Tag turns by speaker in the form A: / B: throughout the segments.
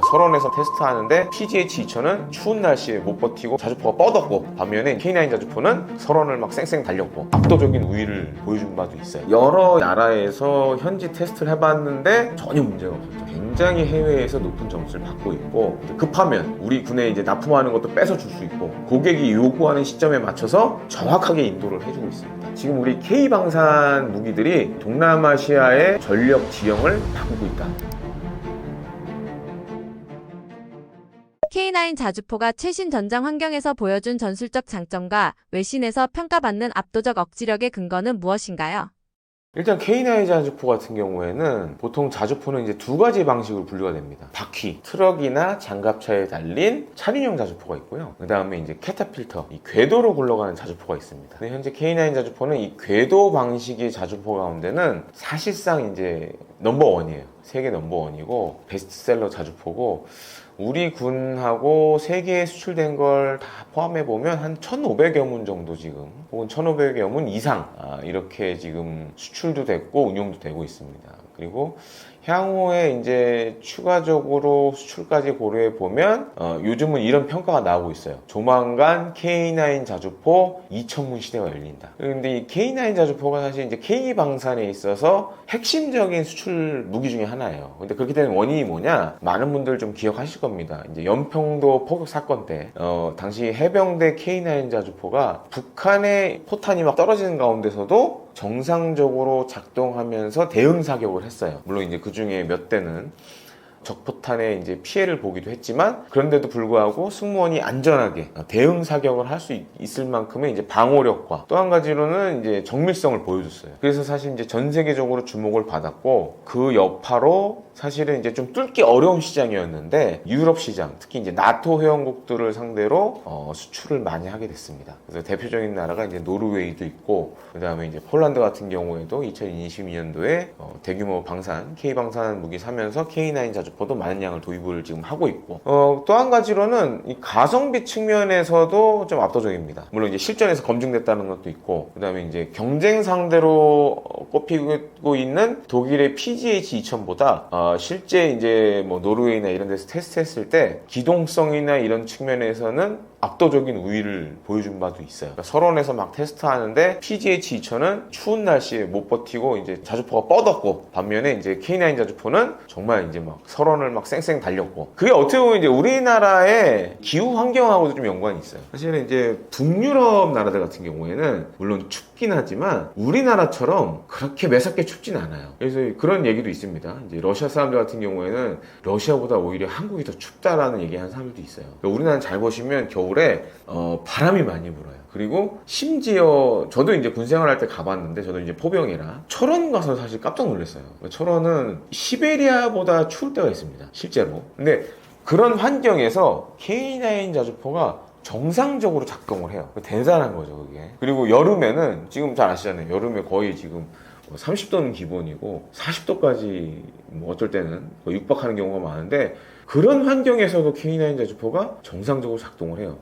A: 설원에서 테스트하는데 PGH 2000은 추운 날씨에 못 버티고 자주포가 뻗었고, 반면에 K9 자주포는 설원을 막 쌩쌩 달렸고 압도적인 우위를 보여준 바도 있어요. 여러 나라에서 현지 테스트를 해봤는데 전혀 문제가 없었죠. 굉장히 해외에서 높은 점수를 받고 있고, 급하면 우리 군에 이제 납품하는 것도 뺏어줄 수 있고, 고객이 요구하는 시점에 맞춰서 정확하게 인도를 해주고 있습니다. 지금 우리 K방산 무기들이 동남아시아의 전력 지형을 바꾸고 있다.
B: K9 자주포가 최신 전장 환경에서 보여준 전술적 장점과 외신에서 평가받는 압도적 억지력의 근거는 무엇인가요?
A: 일단 K9 자주포 같은 경우에는 보통 자주포는 이제 두 가지 방식으로 분류가 됩니다. 바퀴, 트럭이나 장갑차에 달린 차륜형 자주포가 있고요. 그 다음에 이제 캐타필터, 이 궤도로 굴러가는 자주포가 있습니다. 근데 현재 K9 자주포는 이 궤도 방식의 자주포 가운데는 사실상 이제 넘버원이에요. 세계 넘버원이고 베스트셀러 자주포고, 우리 군하고 세계에 수출된 걸 다 포함해보면 한 1,500여 문 정도 지금, 혹은 1,500여 문 이상 이렇게 지금 수출도 됐고 운용도 되고 있습니다. 그리고 향후에 이제 추가적으로 수출까지 고려해 보면 요즘은 이런 평가가 나오고 있어요. 조만간 K9 자주포 2,000문 시대가 열린다. 그런데 이 K9 자주포가 사실 이제 K방산에 있어서 핵심적인 수출 무기 중에 하나예요. 근데 그렇게 된 원인이 뭐냐? 많은 분들 좀 기억하실 겁니다. 이제 연평도 포격 사건 때 당시 해병대 K9 자주포가 북한의 포탄이 막 떨어지는 가운데서도 정상적으로 작동하면서 대응 사격을 했어요. 물론 이제 그 중에 몇 대는 적포탄에 이제 피해를 보기도 했지만, 그런데도 불구하고 승무원이 안전하게 대응 사격을 할 수 있을 만큼의 이제 방어력과, 또 한 가지로는 이제 정밀성을 보여줬어요. 그래서 사실 이제 전 세계적으로 주목을 받았고, 그 여파로 사실은 이제 좀 뚫기 어려운 시장이었는데 유럽 시장, 특히 이제 나토 회원국들을 상대로 수출을 많이 하게 됐습니다. 그래서 대표적인 나라가 이제 노르웨이도 있고, 그 다음에 이제 폴란드 같은 경우에도 2022년도에 대규모 방산, K방산 무기 사면서 K9 자주포도 많은 양을 도입을 지금 하고 있고, 또 한 가지로는 이 가성비 측면에서도 좀 압도적입니다. 물론 이제 실전에서 검증됐다는 것도 있고, 그 다음에 이제 경쟁 상대로 꼽히고 있는 독일의 PGH 2000보다 실제 이제 뭐 노르웨이나 이런 데서 테스트했을 때 기동성이나 이런 측면에서는 압도적인 우위를 보여준 바도 있어요. 그러니까 설원에서 막 테스트하는데 PGH 2000은 추운 날씨에 못 버티고 이제 자주포가 뻗었고, 반면에 이제 K9 자주포는 정말 이제 막 설원을 막 쌩쌩 달렸고, 그게 어떻게 보면 이제 우리나라의 기후 환경하고도 좀 연관이 있어요. 사실은 이제 북유럽 나라들 같은 경우에는 물론 춥긴 하지만 우리나라처럼 그렇게 매섭게 춥진 않아요. 그래서 그런 얘기도 있습니다. 이제 러시아 사람들 같은 경우에는 러시아보다 오히려 한국이 더 춥다라는 얘기하는 사람들도 있어요. 그러니까 우리나라는 잘 보시면 겨울에 바람이 많이 불어요. 그리고 심지어 저도 이제 군생활 할 때 가봤는데, 저도 이제 포병이라 철원 가서 사실 깜짝 놀랐어요. 철원은 시베리아보다 추울 때가 있습니다, 실제로. 근데 그런 환경에서 K9 자주포가 정상적으로 작동을 해요. 대단한 거죠, 그게. 그리고 여름에는 지금 잘 아시잖아요. 여름에 거의 지금 30도는 기본이고 40도까지 뭐 어쩔 때는 육박하는 경우가 많은데, 그런 환경에서도 K9 자주포가 정상적으로 작동을 해요.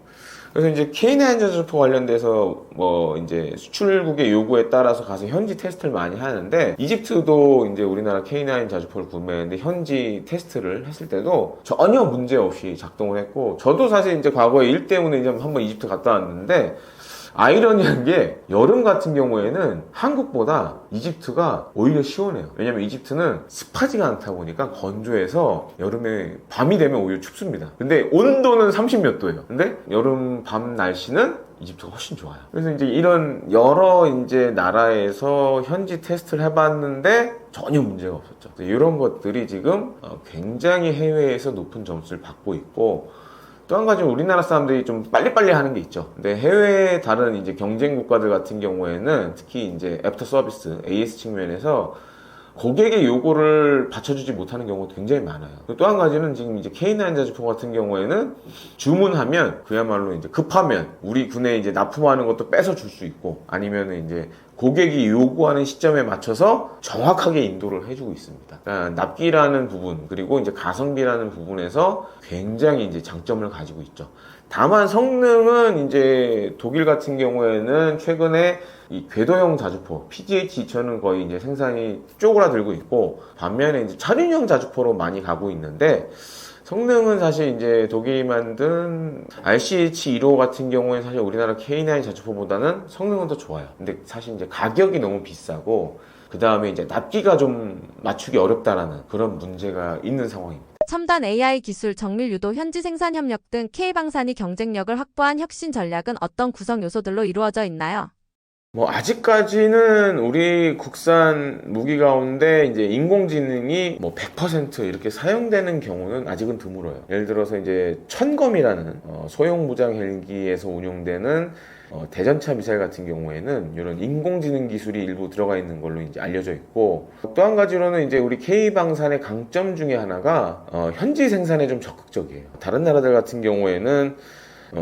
A: 그래서 이제 K9 자주포 관련돼서 뭐 이제 수출국의 요구에 따라서 가서 현지 테스트를 많이 하는데, 이집트도 이제 우리나라 K9 자주포를 구매했는데 현지 테스트를 했을 때도 전혀 문제 없이 작동을 했고, 저도 사실 이제 과거에 일 때문에 이제 한번 이집트 갔다 왔는데, 아이러니한 게 여름 같은 경우에는 한국보다 이집트가 오히려 시원해요. 왜냐면 이집트는 습하지가 않다 보니까 건조해서 여름에 밤이 되면 오히려 춥습니다. 근데 온도는 30몇 도예요. 근데 여름 밤 날씨는 이집트가 훨씬 좋아요. 그래서 이제 이런 여러 이제 나라에서 현지 테스트를 해봤는데 전혀 문제가 없었죠. 이런 것들이 지금 굉장히 해외에서 높은 점수를 받고 있고, 또 한 가지 우리나라 사람들이 좀 빨리빨리 하는 게 있죠. 근데 해외 다른 이제 경쟁 국가들 같은 경우에는 특히 이제 애프터 서비스, AS 측면에서 고객의 요구를 받쳐주지 못하는 경우가 굉장히 많아요. 또 한 가지는 지금 이제 K9 자주포 같은 경우에는 주문하면 그야말로 이제 급하면 우리 군에 이제 납품하는 것도 뺏어줄 수 있고, 아니면 이제 고객이 요구하는 시점에 맞춰서 정확하게 인도를 해주고 있습니다. 그러니까 납기라는 부분, 그리고 이제 가성비라는 부분에서 굉장히 이제 장점을 가지고 있죠. 다만 성능은 이제 독일 같은 경우에는 최근에 이 궤도형 자주포 PGH 2000은 거의 이제 생산이 쪼그라들고 있고, 반면에 이제 차륜형 자주포로 많이 가고 있는데, 성능은 사실 이제 독일이 만든 RCH15 같은 경우에 사실 우리나라 K9 자주포보다는 성능은 더 좋아요. 근데 사실 이제 가격이 너무 비싸고 그 다음에 이제 납기가 좀 맞추기 어렵다라는 그런 문제가 있는 상황입니다.
B: 첨단 AI 기술, 정밀 유도, 현지 생산 협력 등 K방산이 경쟁력을 확보한 혁신 전략은 어떤 구성 요소들로 이루어져 있나요?
A: 뭐 아직까지는 우리 국산 무기 가운데 이제 인공지능이 뭐 100% 이렇게 사용되는 경우는 아직은 드물어요. 예를 들어서 이제 천검이라는 소형 무장 헬기에서 운용되는 대전차 미사일 같은 경우에는 이런 인공지능 기술이 일부 들어가 있는 걸로 이제 알려져 있고, 또 한 가지로는 이제 우리 K방산의 강점 중에 하나가 현지 생산에 좀 적극적이에요. 다른 나라들 같은 경우에는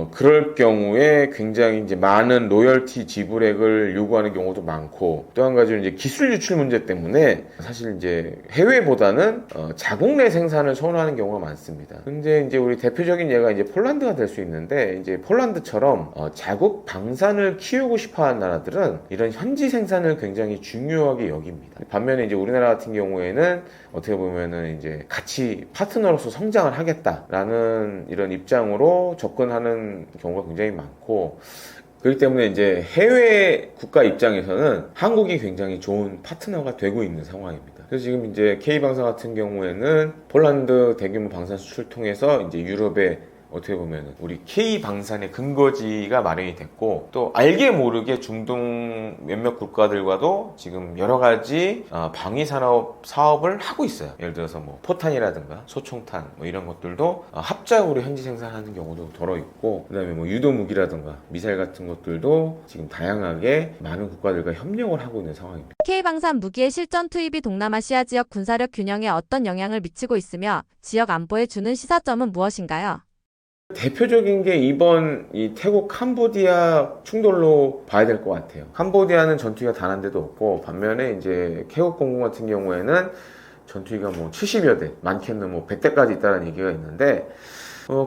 A: 그럴 경우에 굉장히 이제 많은 로열티 지불액을 요구하는 경우도 많고, 또 한 가지는 이제 기술 유출 문제 때문에 사실 이제 해외보다는 자국 내 생산을 선호하는 경우가 많습니다. 근데 이제 우리 대표적인 예가 이제 폴란드가 될 수 있는데, 이제 폴란드처럼 자국 방산을 키우고 싶어 하는 나라들은 이런 현지 생산을 굉장히 중요하게 여깁니다. 반면에 이제 우리나라 같은 경우에는 어떻게 보면은 이제 같이 파트너로서 성장을 하겠다라는 이런 입장으로 접근하는 경우가 굉장히 많고, 그렇기 때문에 이제 해외 국가 입장에서는 한국이 굉장히 좋은 파트너가 되고 있는 상황입니다. 그래서 지금 이제 K방산 같은 경우에는 폴란드 대규모 방산 수출 통해서 이제 유럽에 어떻게 보면 우리 K방산의 근거지가 마련이 됐고, 또 알게 모르게 중동 몇몇 국가들과도 지금 여러 가지 방위산업 사업을 하고 있어요. 예를 들어서 뭐 포탄이라든가 소총탄 뭐 이런 것들도 합작으로 현지 생산하는 경우도 덜어 있고, 그 다음에 뭐 유도무기라든가 미사일 같은 것들도 지금 다양하게 많은 국가들과 협력을 하고 있는 상황입니다.
B: K방산 무기의 실전 투입이 동남아시아 지역 군사력 균형에 어떤 영향을 미치고 있으며 지역 안보에 주는 시사점은 무엇인가요?
A: 대표적인 게 이번 이 태국 캄보디아 충돌로 봐야 될 것 같아요. 캄보디아는 전투기가 단 한 대도 없고, 반면에 이제 태국 공군 같은 경우에는 전투기가 뭐 70여 대, 많게는 뭐 100대까지 있다는 얘기가 있는데,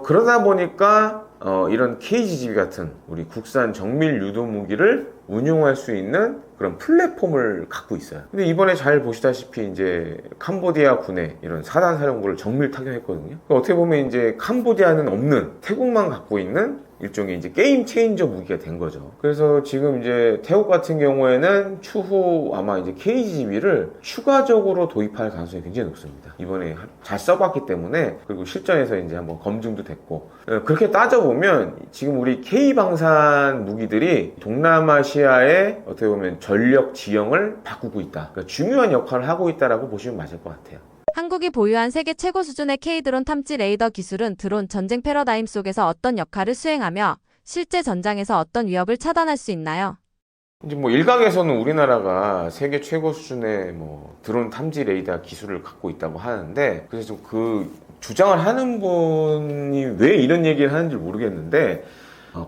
A: 그러다 보니까 이런 KGB 같은 우리 국산 정밀 유도 무기를 운용할 수 있는 그런 플랫폼을 갖고 있어요. 근데 이번에 잘 보시다시피 이제 캄보디아 군의 이런 사단 사령부를 정밀 타격했거든요. 그러니까 어떻게 보면 이제 캄보디아는 없는 태국만 갖고 있는 일종의 이제 게임 체인저 무기가 된 거죠. 그래서 지금 이제 태국 같은 경우에는 추후 아마 이제 KGB를 추가적으로 도입할 가능성이 굉장히 높습니다. 이번에 잘 써봤기 때문에, 그리고 실전에서 이제 한번 검증도 됐고, 그렇게 따져보면 지금 우리 K방산 무기들이 동남아시아의 어떻게 보면 전력 지형을 바꾸고 있다. 그러니까 중요한 역할을 하고 있다라고 보시면 맞을 것 같아요.
B: 한국이 보유한 세계 최고 수준의 K드론 탐지 레이더 기술은 드론 전쟁 패러다임 속에서 어떤 역할을 수행하며 실제 전장에서 어떤 위협을 차단할 수 있나요?
A: 이제 뭐 일각에서는 우리나라가 세계 최고 수준의 뭐 드론 탐지 레이더 기술을 갖고 있다고 하는데, 그래서 좀 그 주장을 하는 분이 왜 이런 얘기를 하는지 모르겠는데,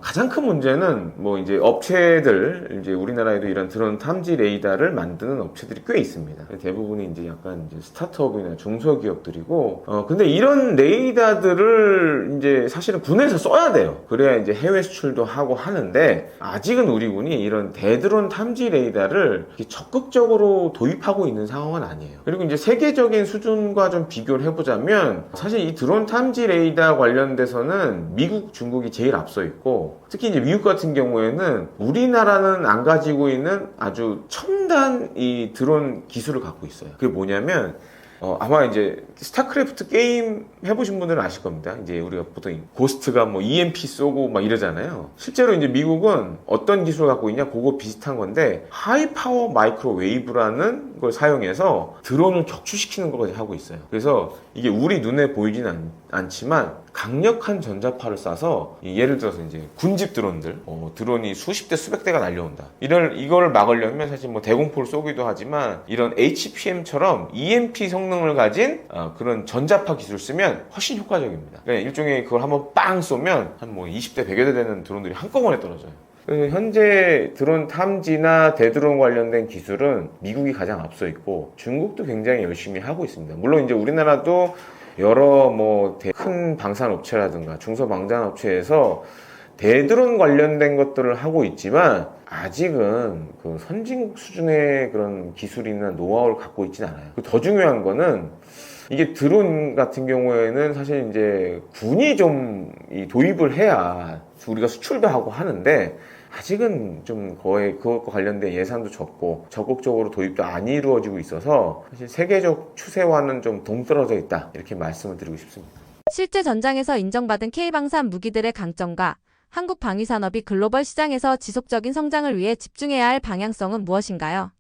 A: 가장 큰 문제는 뭐 이제 업체들, 이제 우리나라에도 이런 드론 탐지 레이더를 만드는 업체들이 꽤 있습니다. 대부분이 이제 약간 이제 스타트업이나 중소기업들이고, 근데 이런 레이더들을 이제 사실은 군에서 써야 돼요. 그래야 이제 해외 수출도 하고 하는데, 아직은 우리 군이 이런 대드론 탐지 레이더를 적극적으로 도입하고 있는 상황은 아니에요. 그리고 이제 세계적인 수준과 좀 비교를 해보자면, 사실 이 드론 탐지 레이더 관련돼서는 미국, 중국이 제일 앞서 있고, 특히 이제 미국 같은 경우에는 우리나라는 안 가지고 있는 아주 첨단 이 드론 기술을 갖고 있어요. 그게 뭐냐면, 아마 이제 스타크래프트 게임 해보신 분들은 아실 겁니다. 이제 우리가 보통 고스트가 뭐 EMP 쏘고 막 이러잖아요. 실제로 이제 미국은 어떤 기술을 갖고 있냐, 그거 비슷한 건데 하이 파워 마이크로웨이브라는 걸 사용해서 드론을 격추시키는 것까지 하고 있어요. 그래서 이게 우리 눈에 보이지는 않지만 강력한 전자파를 쏴서, 예를 들어서 이제 군집 드론들, 드론이 수십 대 수백 대가 날려온다. 이걸 막으려면 사실 뭐 대공포를 쏘기도 하지만 이런 HPM처럼 EMP 성능을 가진 그런 전자파 기술을 쓰면 훨씬 효과적입니다. 그러니까 일종의 그걸 한번 빵 쏘면 한 뭐 20대 100여 대 되는 드론들이 한꺼번에 떨어져요. 그래서 현재 드론 탐지나 대드론 관련된 기술은 미국이 가장 앞서 있고, 중국도 굉장히 열심히 하고 있습니다. 물론 이제 우리나라도 여러 뭐 큰 방산업체라든가 중소방산업체에서 대드론 관련된 것들을 하고 있지만, 아직은 그 선진국 수준의 그런 기술이나 노하우를 갖고 있진 않아요. 더 중요한 거는 이게 드론 같은 경우에는 사실 이제 군이 좀 이 도입을 해야 우리가 수출도 하고 하는데 아직은 좀 거의 그것과 관련된 예산도 적고 적극적으로 도입도 안 이루어지고 있어서 사실 세계적 추세와는 좀 동떨어져 있다 이렇게 말씀을 드리고 싶습니다.
B: 실제 전장에서 인정받은 K방산 무기들의 강점과 한국 방위산업이 글로벌 시장에서 지속적인 성장을 위해 집중해야 할 방향성은 무엇인가요?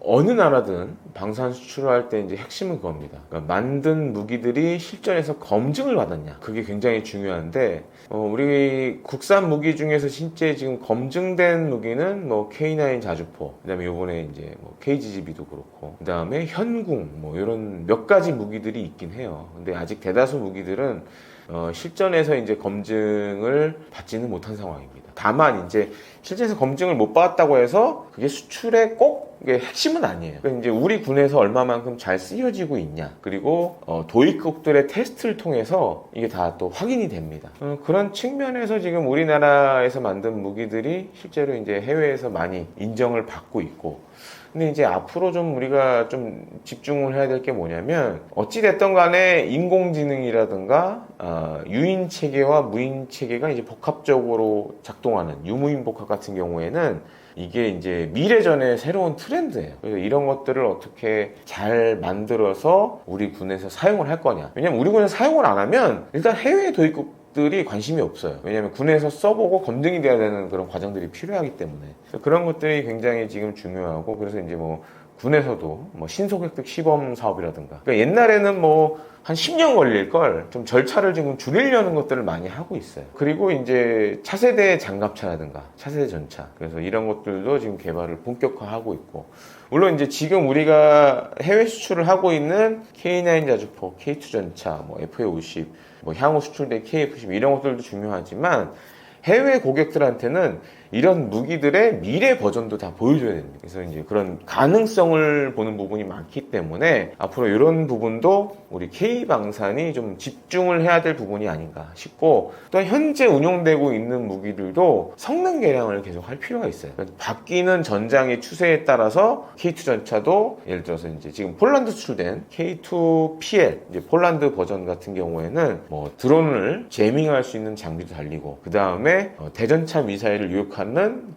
A: 어느 나라든 방산 수출을 할 때 이제 핵심은 그겁니다. 그러니까 만든 무기들이 실전에서 검증을 받았냐. 그게 굉장히 중요한데, 우리 국산 무기 중에서 실제 지금 검증된 무기는 뭐 K9 자주포, 그 다음에 요번에 이제 뭐 KGGB도 그렇고, 그 다음에 현궁, 뭐 이런 몇 가지 무기들이 있긴 해요. 근데 아직 대다수 무기들은 실전에서 이제 검증을 받지는 못한 상황입니다. 다만 이제 실제에서 검증을 못 받았다고 해서 그게 수출에 꼭 이게 핵심은 아니에요. 그러니까 이제 우리 군에서 얼마만큼 잘 쓰여지고 있냐, 그리고 도입국들의 테스트를 통해서 이게 다 또 확인이 됩니다. 그런 측면에서 지금 우리나라에서 만든 무기들이 실제로 이제 해외에서 많이 인정을 받고 있고. 근데 이제 앞으로 좀 우리가 좀 집중을 해야 될 게 뭐냐면 어찌됐든 간에 인공지능이라든가 유인 체계와 무인 체계가 이제 복합적으로 작동하는 유무인 복합 같은 경우에는 이게 이제 미래전의 새로운 트렌드예요. 그래서 이런 것들을 어떻게 잘 만들어서 우리 군에서 사용을 할 거냐. 왜냐면 우리 군에서 사용을 안 하면 일단 해외 도입국들이 관심이 없어요. 왜냐면 군에서 써보고 검증이 돼야 되는 그런 과정들이 필요하기 때문에. 그런 것들이 굉장히 지금 중요하고, 그래서 이제 뭐 군에서도 뭐 신속획득 시범 사업이라든가, 그러니까 옛날에는 뭐 한 10년 걸릴 걸 좀 절차를 지금 줄이려는 것들을 많이 하고 있어요. 그리고 이제 차세대 장갑차라든가 차세대 전차, 그래서 이런 것들도 지금 개발을 본격화하고 있고, 물론 이제 지금 우리가 해외 수출을 하고 있는 K9 자주포, K2 전차, 뭐 FA50, 뭐 향후 수출된 KF10 이런 것들도 중요하지만 해외 고객들한테는 이런 무기들의 미래 버전도 다 보여줘야 됩니다. 그래서 이제 그런 가능성을 보는 부분이 많기 때문에 앞으로 이런 부분도 우리 K방산이 좀 집중을 해야 될 부분이 아닌가 싶고, 또 현재 운용되고 있는 무기들도 성능 개량을 계속 할 필요가 있어요. 그러니까 바뀌는 전장의 추세에 따라서 K2 전차도 예를 들어서 이제 지금 폴란드 수출된 K2PL, 이제 폴란드 버전 같은 경우에는 뭐 드론을 제밍할 수 있는 장비도 달리고, 그 다음에 대전차 미사일을 유혹하는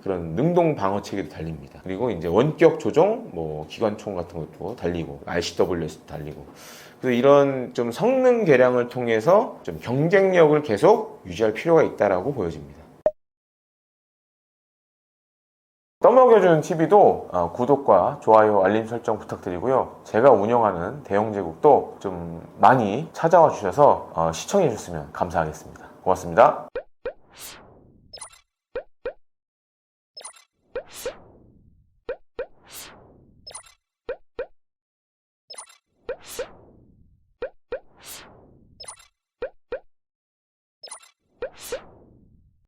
A: 그런 능동 방어 체계도 달립니다. 그리고 이제 원격 조종, 뭐 기관총 같은 것도 달리고, RCWS도 달리고. 그래서 이런 좀 성능 개량을 통해서 좀 경쟁력을 계속 유지할 필요가 있다라고 보여집니다. 떠먹여주는 TV도 구독과 좋아요, 알림 설정 부탁드리고요. 제가 운영하는 대영제국도 좀 많이 찾아와 주셔서 시청해 주셨으면 감사하겠습니다. 고맙습니다.